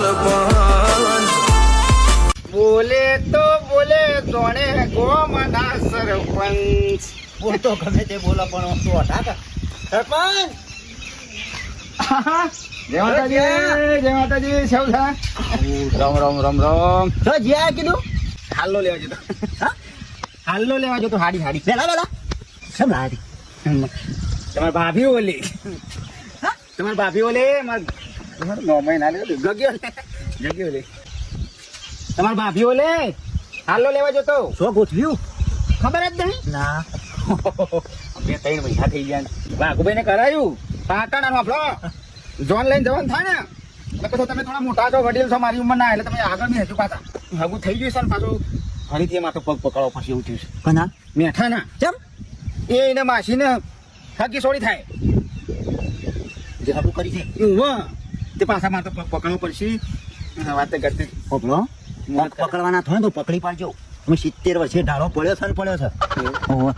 સરપંચ બોલે તો બોલે જોણે ગોમના સરપંચ. બોલ તો ગમે તે બોલો પણ તું હટા સરપંચ. જય માતાજી, જય માતાજી. સૌ થા રામ રામ રામ રામ. તો જ્યાં કીધું હાલ્લો લેવા જતો. હાલ્લો લેવા જતો. હાડી હાડી પેલા પેલા કેમ લાવી તમારી ભાભી ઓલી. તમારી ભાભી ઓલે તમારું નોમે ના લે ગગ્યો લે ગગ્યો લે. તમારી ભાભી ઓલે હાલ્લો લેવા જતો. શું ગોઠવ્યું? ખબર જ નહીં. ના બે 3 મહિના થઈ ગયા. વાઘુભાઈ ને કરાયું પાટણ આપણો જોન લઈને જવાનું થાય ને એટલે પછી તમે થોડા મોટા છો, વડીલ છો, મારી ઉંમર ના એટલે તમે આગળ નહીં હજુ પાછા હગું થઈ ગયું છે ને પાછું ફરીથી એમાં તો પગ પકડવા પછી એવું થયું છે. કના મેઠા ના કેમ એને માસીને હકી સોડી થાય જે હબુ કરી છે એવું તે પાછા માં તો પગ પકડવું પડશે. વાત કરતી પકડો પકડવાના થાય તો પકડી પાડજો. અમે 70 વર્ષે ઢાળો પડ્યો છે ને પડ્યો છે. ઓહો.